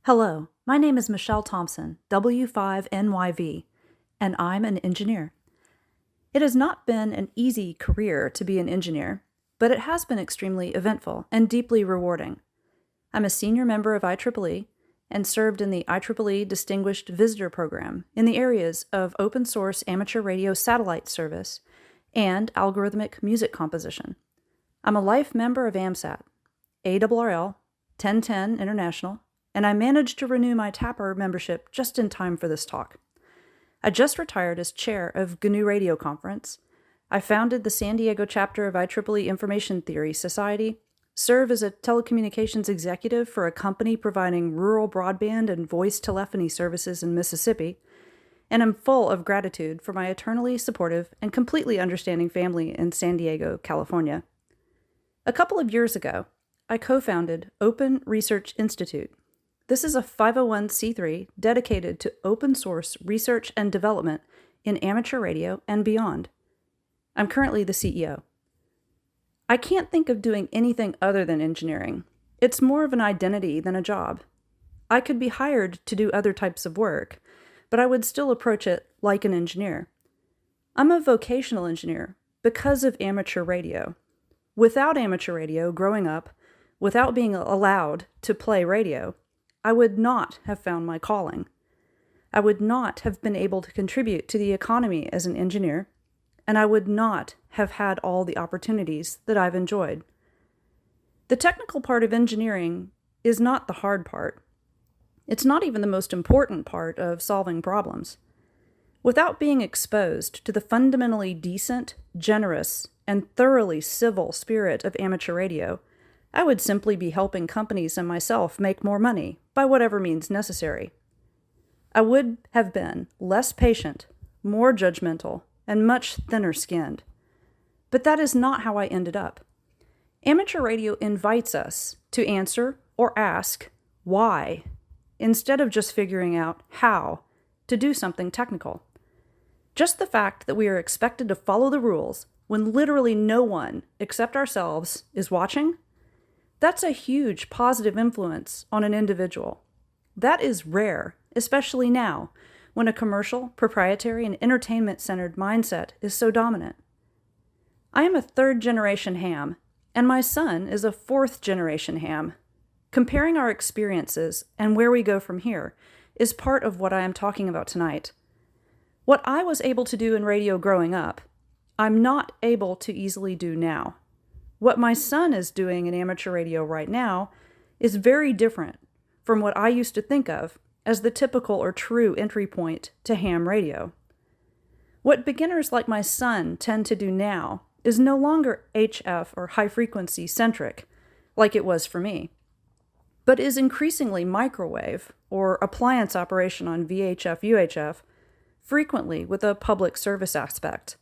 Hello, my name is Michelle Thompson, W5NYV, and I'm an engineer. It has not been an easy career to be an engineer, but it has been extremely eventful and deeply rewarding. I'm a senior member of IEEE and served in the IEEE Distinguished Visitor Program in the areas of open source amateur radio satellite service and algorithmic music composition. I'm a life member of AMSAT, ARRL, 1010 International, and I managed to renew my TAPR membership just in time for this talk. I just retired as chair of GNU Radio Conference. I founded the San Diego chapter of IEEE Information Theory Society, serve as a telecommunications executive for a company providing rural broadband and voice telephony services in Mississippi, and am full of gratitude for my eternally supportive and completely understanding family in San Diego, California. A couple of years ago, I co-founded Open Research Institute. This is a 501c3 dedicated to open source research and development in amateur radio and beyond. I'm currently the CEO. I can't think of doing anything other than engineering. It's more of an identity than a job. I could be hired to do other types of work, but I would still approach it like an engineer. I'm a vocational engineer because of amateur radio. Without amateur radio growing up, without being allowed to play radio, I would not have found my calling. I would not have been able to contribute to the economy as an engineer, and I would not have had all the opportunities that I've enjoyed. The technical part of engineering is not the hard part. It's not even the most important part of solving problems. Without being exposed to the fundamentally decent, generous, and thoroughly civil spirit of amateur radio, I would simply be helping companies and myself make more money by whatever means necessary. I would have been less patient, more judgmental, and much thinner-skinned. But that is not how I ended up. Amateur radio invites us to answer or ask why, instead of just figuring out how to do something technical. Just the fact that we are expected to follow the rules when literally no one except ourselves is watching, that's a huge positive influence on an individual. That is rare, especially now, when a commercial, proprietary, and entertainment-centered mindset is so dominant. I am a third-generation ham, and my son is a fourth-generation ham. Comparing our experiences and where we go from here is part of what I am talking about tonight. What I was able to do in radio growing up, I'm not able to easily do now. What my son is doing in amateur radio right now is very different from what I used to think of as the typical or true entry point to ham radio. What beginners like my son tend to do now is no longer HF or high-frequency centric, like it was for me, but is increasingly microwave or appliance operation on VHF-UHF, frequently with a public service aspect.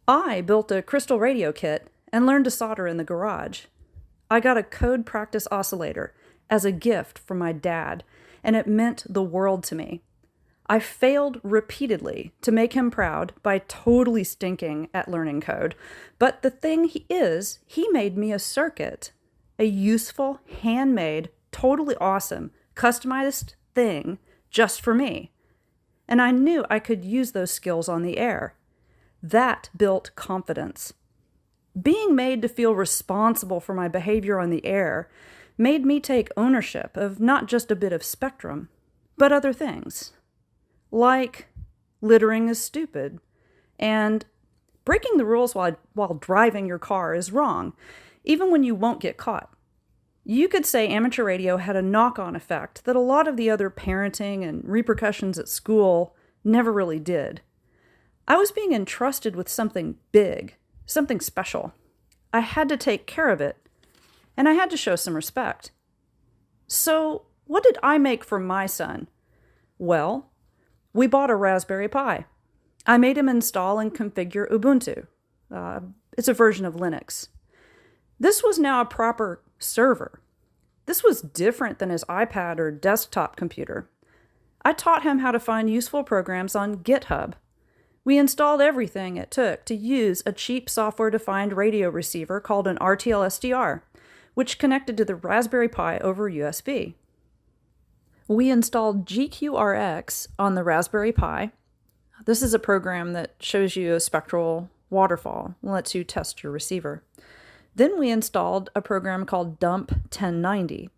I built a crystal radio kit and learned to solder in the garage. I got a code practice oscillator as a gift from my dad, and it meant the world to me. I failed repeatedly to make him proud by totally stinking at learning code, but the thing he made me a circuit, a useful, handmade, totally awesome, customized thing just for me. And I knew I could use those skills on the air. That built confidence. Being made to feel responsible for my behavior on the air made me take ownership of not just a bit of spectrum, but other things. Like littering is stupid, and breaking the rules while driving your car is wrong, even when you won't get caught. You could say amateur radio had a knock-on effect that a lot of the other parenting and repercussions at school never really did. I was being entrusted with something big, something special. I had to take care of it, and I had to show some respect. So, what did I make for my son? Well, we bought a Raspberry Pi. I made him install and configure Ubuntu. It's a version of Linux. This was now a proper server. This was different than his iPad or desktop computer. I taught him how to find useful programs on GitHub. We installed everything it took to use a cheap software-defined radio receiver called an RTL SDR, which connected to the Raspberry Pi over USB. We installed GQRX on the Raspberry Pi. This is a program that shows you a spectral waterfall and lets you test your receiver. Then we installed a program called Dump 1090.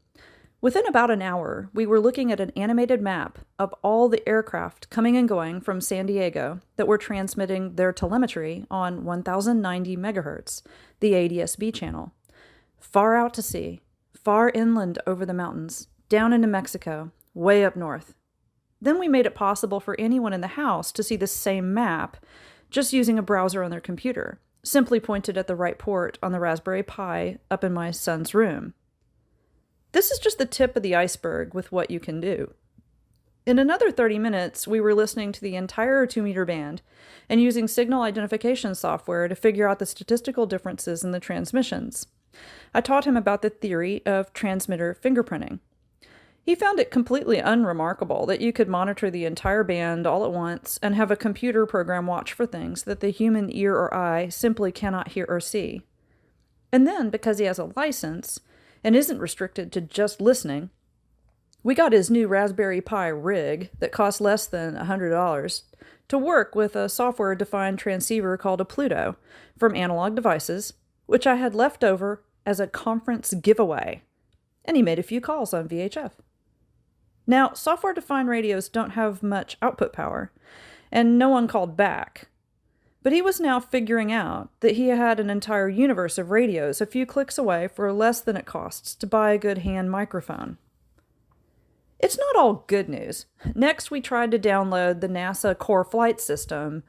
Within about an hour, we were looking at an animated map of all the aircraft coming and going from San Diego that were transmitting their telemetry on 1090 megahertz, the ADS-B channel, far out to sea, far inland over the mountains, down into Mexico, way up north. Then we made it possible for anyone in the house to see the same map just using a browser on their computer, simply pointed at the right port on the Raspberry Pi up in my son's room. This is just the tip of the iceberg with what you can do. In another 30 minutes, we were listening to the entire 2-meter band and using signal identification software to figure out the statistical differences in the transmissions. I taught him about the theory of transmitter fingerprinting. He found it completely unremarkable that you could monitor the entire band all at once and have a computer program watch for things that the human ear or eye simply cannot hear or see. And then, because he has a license and isn't restricted to just listening, we got his new Raspberry Pi rig that cost less than $100 to work with a software-defined transceiver called a Pluto from Analog Devices, which I had left over as a conference giveaway. And he made a few calls on VHF. Now, software-defined radios don't have much output power, and no one called back. But he was now figuring out that he had an entire universe of radios a few clicks away for less than it costs to buy a good hand microphone. It's not all good news. Next, we tried to download the NASA Core Flight System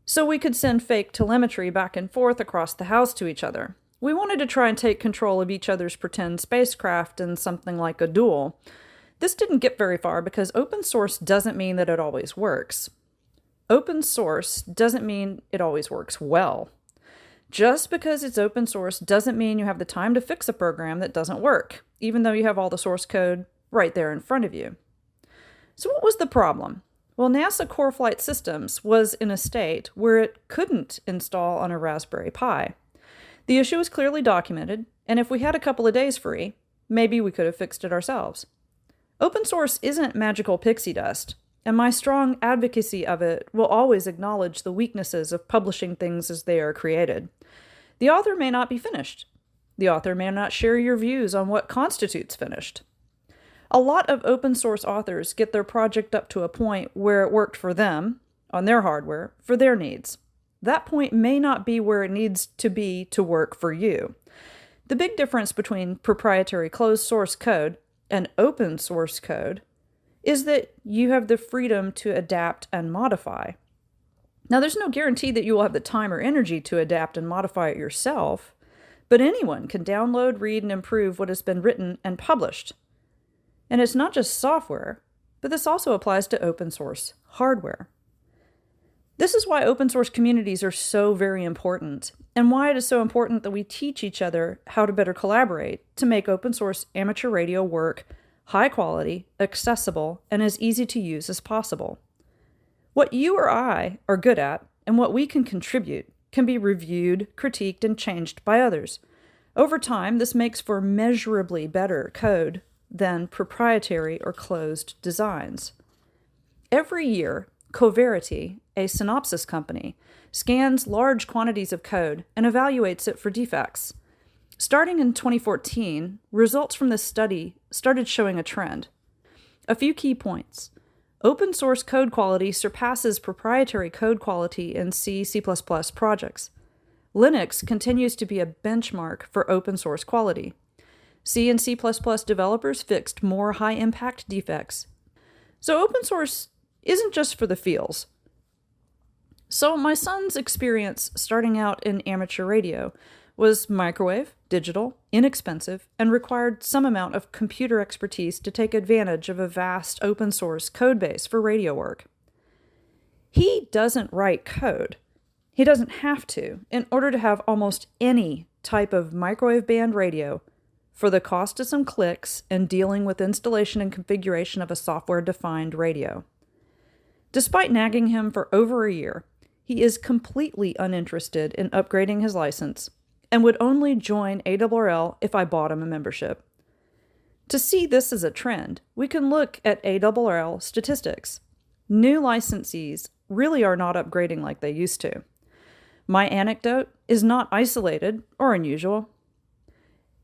so we could send fake telemetry back and forth across the house to each other. We wanted to try and take control of each other's pretend spacecraft in something like a duel. This didn't get very far because open source doesn't mean that it always works. Open source doesn't mean it always works well. Just because it's open source doesn't mean you have the time to fix a program that doesn't work, even though you have all the source code right there in front of you. So what was the problem? Well, NASA Core Flight Systems was in a state where it couldn't install on a Raspberry Pi. The issue was clearly documented, and if we had a couple of days free, maybe we could have fixed it ourselves. Open source isn't magical pixie dust, and my strong advocacy of it will always acknowledge the weaknesses of publishing things as they are created. The author may not be finished. The author may not share your views on what constitutes finished. A lot of open source authors get their project up to a point where it worked for them, on their hardware, for their needs. That point may not be where it needs to be to work for you. The big difference between proprietary closed source code and open source code is that you have the freedom to adapt and modify. Now, there's no guarantee that you will have the time or energy to adapt and modify it yourself, but anyone can download, read, and improve what has been written and published. And it's not just software, but this also applies to open source hardware. This is why open source communities are so very important, and why it is so important that we teach each other how to better collaborate to make open source amateur radio work high quality, accessible, and as easy to use as possible. What you or I are good at, and what we can contribute, can be reviewed, critiqued, and changed by others. Over time, this makes for measurably better code than proprietary or closed designs. Every year, Coverity, a Synopsys company, scans large quantities of code and evaluates it for defects. Starting in 2014, results from this study started showing a trend. A few key points. Open source code quality surpasses proprietary code quality in C, C++ projects. Linux continues to be a benchmark for open source quality. C and C++ developers fixed more high-impact defects. So open source isn't just for the feels. So my son's experience starting out in amateur radio was microwave, digital, inexpensive, and required some amount of computer expertise to take advantage of a vast open source code base for radio work. He doesn't write code. He doesn't have to in order to have almost any type of microwave band radio for the cost of some clicks and dealing with installation and configuration of a software-defined radio. Despite nagging him for over a year, he is completely uninterested in upgrading his license and would only join ARRL if I bought him a membership. To see this as a trend, we can look at ARRL statistics. New licensees really are not upgrading like they used to. My anecdote is not isolated or unusual.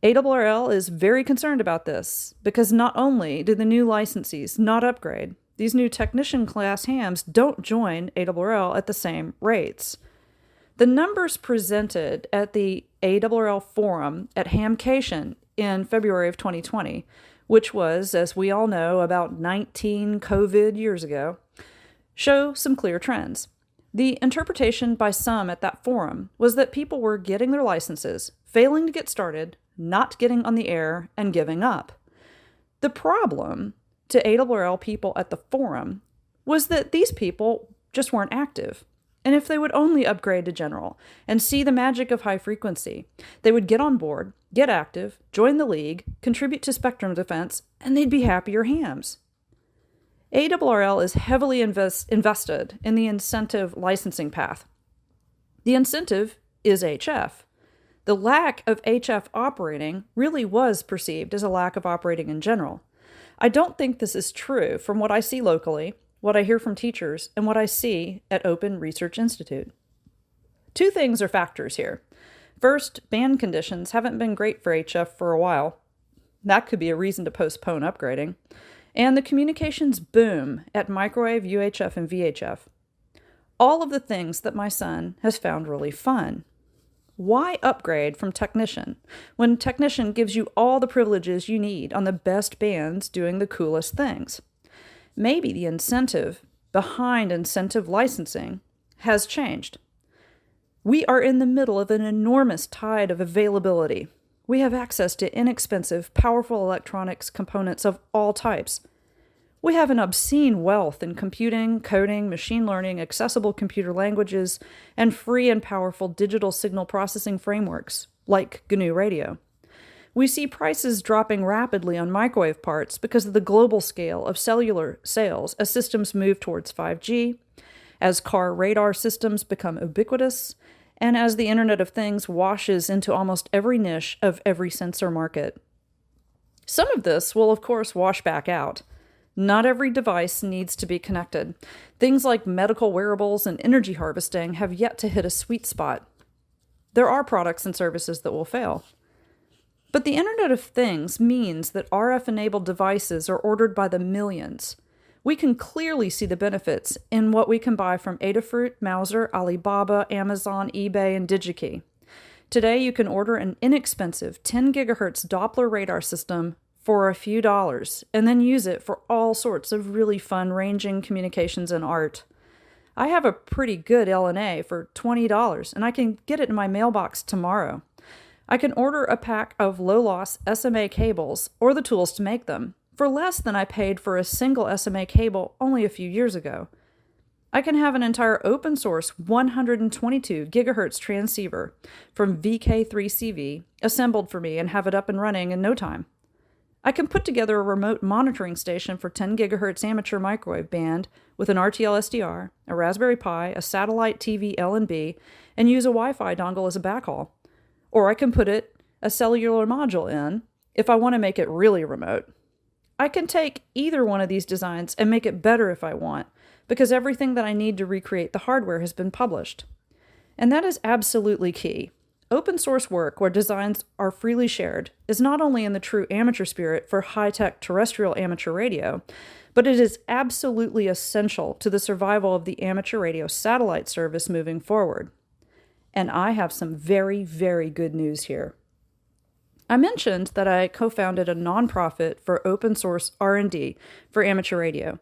ARRL is very concerned about this because not only do the new licensees not upgrade, these new technician class hams don't join ARRL at the same rates. The numbers presented at the ARRL forum at Hamcation in February of 2020, which was, as we all know, about 19 COVID years ago, show some clear trends. The interpretation by some at that forum was that people were getting their licenses, failing to get started, not getting on the air, and giving up. The problem to ARRL people at the forum was that these people just weren't active. And if they would only upgrade to general and see the magic of high frequency, they would get on board, get active, join the league, contribute to spectrum defense, and they'd be happier hams. ARRL is heavily invested in the incentive licensing path. The incentive is HF. The lack of HF operating really was perceived as a lack of operating in general. I don't think this is true from what I see locally, what I hear from teachers, and what I see at Open Research Institute. Two things are factors here. First, band conditions haven't been great for HF for a while. That could be a reason to postpone upgrading. And the communications boom at microwave, UHF, and VHF. All of the things that my son has found really fun. Why upgrade from technician when technician gives you all the privileges you need on the best bands doing the coolest things? Maybe the incentive behind incentive licensing has changed. We are in the middle of an enormous tide of availability. We have access to inexpensive, powerful electronics components of all types. We have an obscene wealth in computing, coding, machine learning, accessible computer languages, and free and powerful digital signal processing frameworks, like GNU Radio. We see prices dropping rapidly on microwave parts because of the global scale of cellular sales as systems move towards 5G, as car radar systems become ubiquitous, and as the Internet of Things washes into almost every niche of every sensor market. Some of this will, of course, wash back out. Not every device needs to be connected. Things like medical wearables and energy harvesting have yet to hit a sweet spot. There are products and services that will fail. But the Internet of Things means that RF-enabled devices are ordered by the millions. We can clearly see the benefits in what we can buy from Adafruit, Mouser, Alibaba, Amazon, eBay, and DigiKey. Today, you can order an inexpensive 10 gigahertz Doppler radar system for a few dollars, and then use it for all sorts of really fun ranging communications and art. I have a pretty good LNA for $20, and I can get it in my mailbox tomorrow. I can order a pack of low-loss SMA cables, or the tools to make them, for less than I paid for a single SMA cable only a few years ago. I can have an entire open-source 122 gigahertz transceiver from VK3CV assembled for me and have it up and running in no time. I can put together a remote monitoring station for 10 gigahertz amateur microwave band with an RTL SDR, a Raspberry Pi, a satellite TV L&B, and use a Wi-Fi dongle as a backhaul. Or I can put a cellular module in if I want to make it really remote. I can take either one of these designs and make it better if I want, because everything that I need to recreate the hardware has been published. And that is absolutely key. Open source work where designs are freely shared is not only in the true amateur spirit for high-tech terrestrial amateur radio, but it is absolutely essential to the survival of the amateur radio satellite service moving forward. And I have some very, very good news here. I mentioned that I co-founded a nonprofit for open source R&D for amateur radio.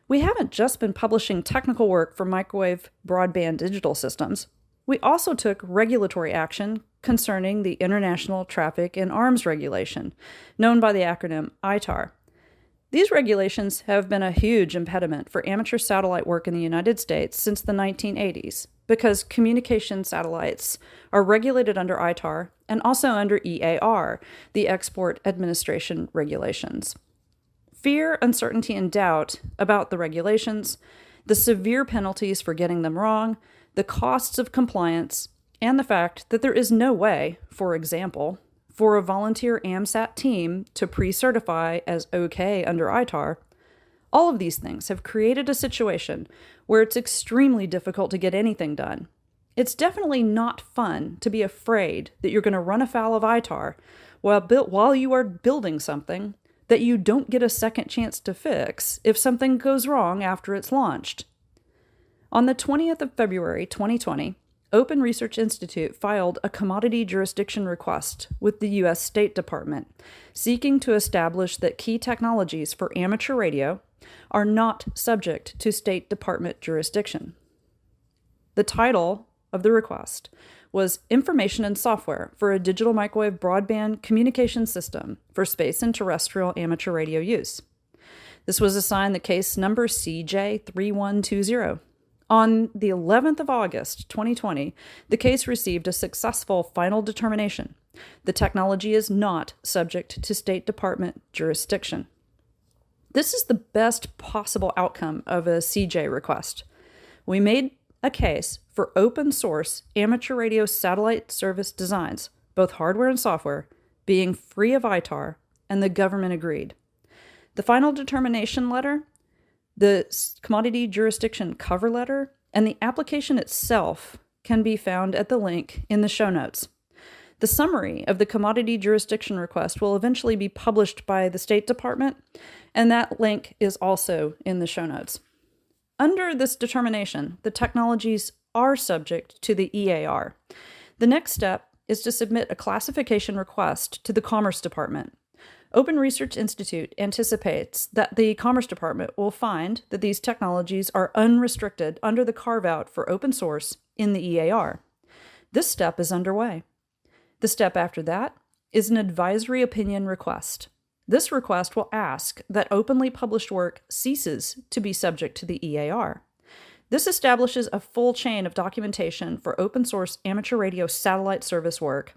We haven't just been publishing technical work for microwave broadband digital systems. We also took regulatory action concerning the International Traffic in Arms Regulation, known by the acronym ITAR. These regulations have been a huge impediment for amateur satellite work in the United States since the 1980s, because communication satellites are regulated under ITAR and also under EAR, the Export Administration Regulations. Fear, uncertainty, and doubt about the regulations, the severe penalties for getting them wrong, the costs of compliance, and the fact that there is no way, for example, for a volunteer AMSAT team to pre-certify as okay under ITAR, all of these things have created a situation where it's extremely difficult to get anything done. It's definitely not fun to be afraid that you're going to run afoul of ITAR while you are building something that you don't get a second chance to fix if something goes wrong after it's launched. On the 20th of February 2020, Open Research Institute filed a commodity jurisdiction request with the U.S. State Department, seeking to establish that key technologies for amateur radio are not subject to State Department jurisdiction. The title of the request was Information and Software for a Digital Microwave Broadband Communication System for Space and Terrestrial Amateur Radio Use. This was assigned the case number CJ3120. On the 11th of August, 2020, the case received a successful final determination. The technology is not subject to State Department jurisdiction. This is the best possible outcome of a CJ request. We made a case for open source amateur radio satellite service designs, both hardware and software, being free of ITAR, and the government agreed. The final determination letter, the commodity jurisdiction cover letter, and the application itself can be found at the link in the show notes. The summary of the commodity jurisdiction request will eventually be published by the State Department, and that link is also in the show notes. Under this determination, the technologies are subject to the EAR. The next step is to submit a classification request to the Commerce Department. Open Research Institute anticipates that the Commerce Department will find that these technologies are unrestricted under the carve-out for open source in the EAR. This step is underway. The step after that is an advisory opinion request. This request will ask that openly published work ceases to be subject to the EAR. This establishes a full chain of documentation for open source amateur radio satellite service work.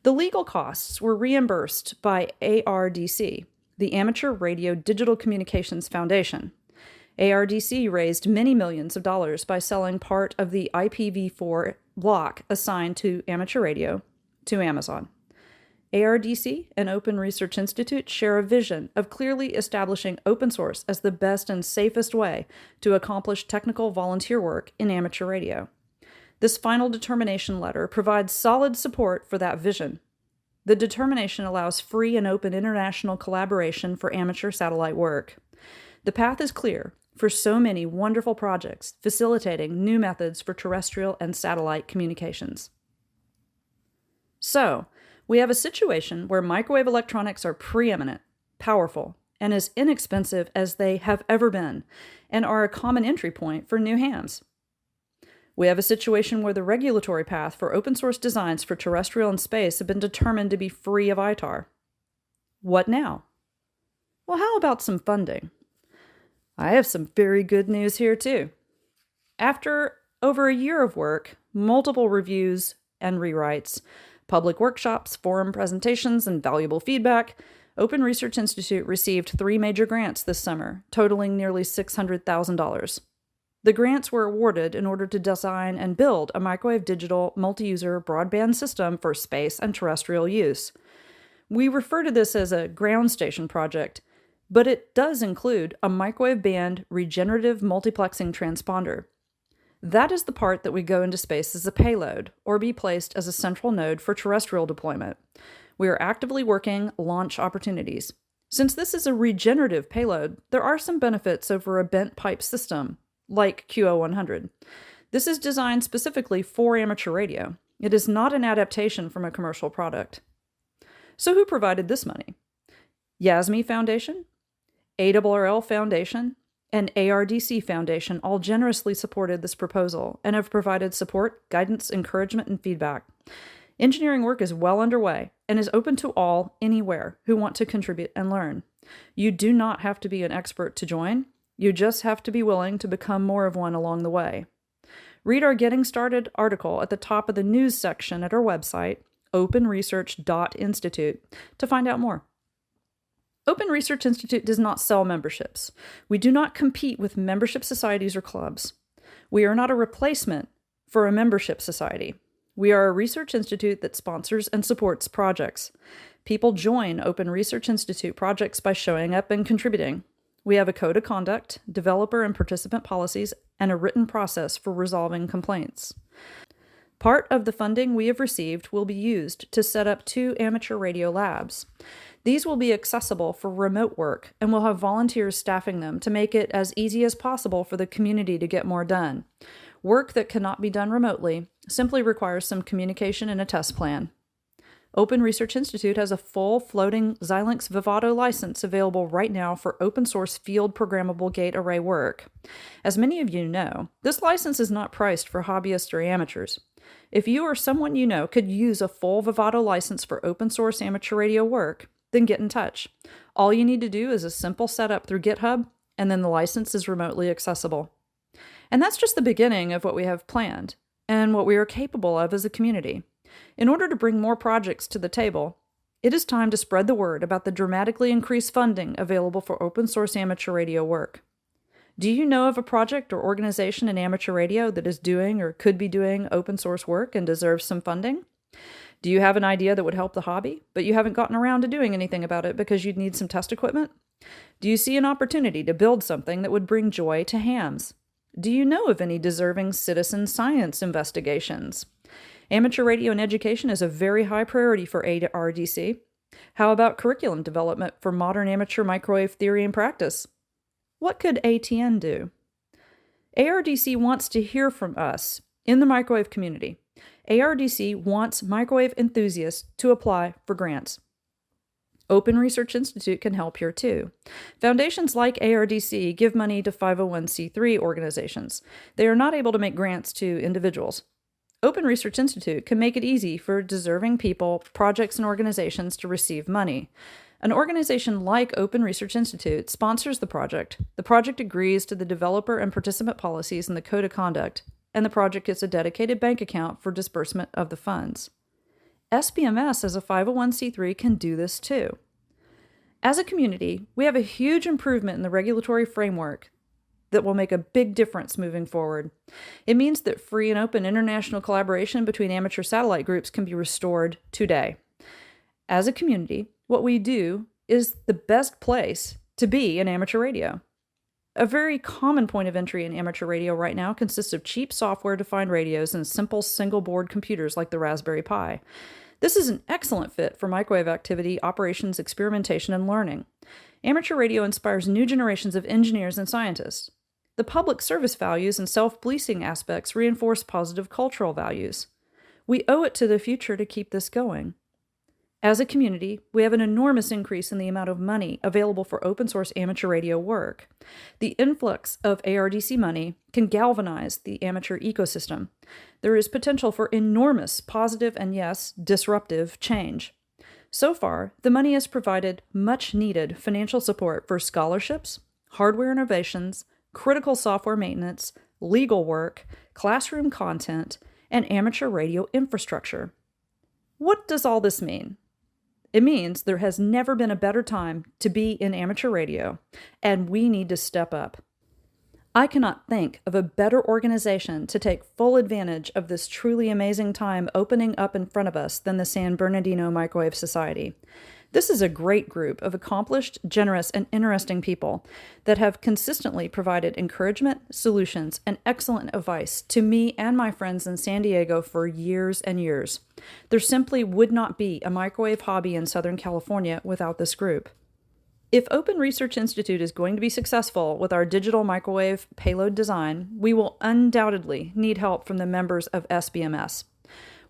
The legal costs were reimbursed by ARDC, the Amateur Radio Digital Communications Foundation. ARDC raised many millions of dollars by selling part of the IPv4 block assigned to amateur radio to Amazon. ARDC and Open Research Institute share a vision of clearly establishing open source as the best and safest way to accomplish technical volunteer work in amateur radio. This final determination letter provides solid support for that vision. The determination allows free and open international collaboration for amateur satellite work. The path is clear for so many wonderful projects facilitating new methods for terrestrial and satellite communications. So, we have a situation where microwave electronics are preeminent, powerful, and as inexpensive as they have ever been, and are a common entry point for new hams. We have a situation where the regulatory path for open source designs for terrestrial and space have been determined to be free of ITAR. What now? Well, how about some funding? I have some very good news here too. After over a year of work, multiple reviews and rewrites, public workshops, forum presentations, and valuable feedback, Open Research Institute received 3 major grants this summer, totaling nearly $600,000. The grants were awarded in order to design and build a microwave digital multi-user broadband system for space and terrestrial use. We refer to this as a ground station project, but it does include a microwave band regenerative multiplexing transponder. That is the part that would go into space as a payload, or be placed as a central node for terrestrial deployment. We are actively working launch opportunities. Since this is a regenerative payload, there are some benefits over a bent pipe system, like QO100. This is designed specifically for amateur radio. It is not an adaptation from a commercial product. So who provided this money? Yasme Foundation, ARRL Foundation, and ARDC Foundation all generously supported this proposal and have provided support, guidance, encouragement, and feedback. Engineering work is well underway and is open to all, anywhere, who want to contribute and learn. You do not have to be an expert to join. You just have to be willing to become more of one along the way. Read our Getting Started article at the top of the news section at our website, openresearch.institute, to find out more. Open Research Institute does not sell memberships. We do not compete with membership societies or clubs. We are not a replacement for a membership society. We are a research institute that sponsors and supports projects. People join Open Research Institute projects by showing up and contributing. We have a code of conduct, developer and participant policies, and a written process for resolving complaints. Part of the funding we have received will be used to set up 2 amateur radio labs. These will be accessible for remote work and will have volunteers staffing them to make it as easy as possible for the community to get more done. Work that cannot be done remotely simply requires some communication and a test plan. Open Research Institute has a full floating Xilinx Vivado license available right now for open source field programmable gate array work. As many of you know, this license is not priced for hobbyists or amateurs. If you or someone you know could use a full Vivado license for open source amateur radio work, then get in touch. All you need to do is a simple setup through GitHub, and then the license is remotely accessible. And that's just the beginning of what we have planned, and what we are capable of as a community. In order to bring more projects to the table, it is time to spread the word about the dramatically increased funding available for open source amateur radio work. Do you know of a project or organization in amateur radio that is doing or could be doing open source work and deserves some funding? Do you have an idea that would help the hobby, but you haven't gotten around to doing anything about it because you'd need some test equipment? Do you see an opportunity to build something that would bring joy to hams? Do you know of any deserving citizen science investigations? Amateur radio and education is a very high priority for ARDC. How about curriculum development for modern amateur microwave theory and practice? What could ATN do? ARDC wants to hear from us in the microwave community. ARDC wants microwave enthusiasts to apply for grants. Open Research Institute can help here too. Foundations like ARDC give money to 501c3 organizations. They are not able to make grants to individuals. Open Research Institute can make it easy for deserving people, projects, and organizations to receive money. An organization like Open Research Institute sponsors the project. The project agrees to the developer and participant policies in the code of conduct, and the project gets a dedicated bank account for disbursement of the funds. SBMS as a 501c3 can do this too. As a community, we have a huge improvement in the regulatory framework that will make a big difference moving forward. It means that free and open international collaboration between amateur satellite groups can be restored today. As a community, what we do is the best place to be in amateur radio. A very common point of entry in amateur radio right now consists of cheap software-defined radios and simple single-board computers like the Raspberry Pi. This is an excellent fit for microwave activity, operations, experimentation, and learning. Amateur radio inspires new generations of engineers and scientists. The public service values and self-policing aspects reinforce positive cultural values. We owe it to the future to keep this going. As a community, we have an enormous increase in the amount of money available for open source amateur radio work. The influx of ARDC money can galvanize the amateur ecosystem. There is potential for enormous positive and, yes, disruptive change. So far, the money has provided much needed financial support for scholarships, hardware innovations, critical software maintenance, legal work, classroom content, and amateur radio infrastructure. What does all this mean? It means there has never been a better time to be in amateur radio, and we need to step up. I cannot think of a better organization to take full advantage of this truly amazing time opening up in front of us than the San Bernardino Microwave Society. This is a great group of accomplished, generous, and interesting people that have consistently provided encouragement, solutions, and excellent advice to me and my friends in San Diego for years and years. There simply would not be a microwave hobby in Southern California without this group. If Open Research Institute is going to be successful with our digital microwave payload design, we will undoubtedly need help from the members of SBMS.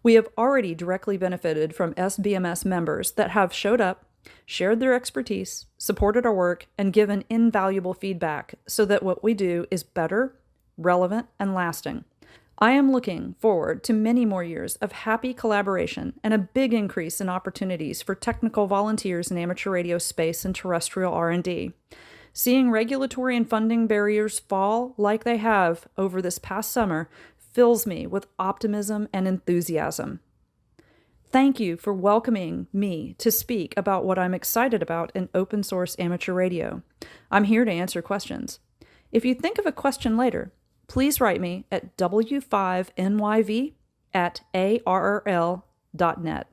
We have already directly benefited from SBMS members that have showed up, shared their expertise, supported our work, and given invaluable feedback so that what we do is better, relevant, and lasting. I am looking forward to many more years of happy collaboration and a big increase in opportunities for technical volunteers in amateur radio space and terrestrial R&D. Seeing regulatory and funding barriers fall like they have over this past summer fills me with optimism and enthusiasm. Thank you for welcoming me to speak about what I'm excited about in open source amateur radio. I'm here to answer questions. If you think of a question later, please write me at W5NYV at ARRL.net.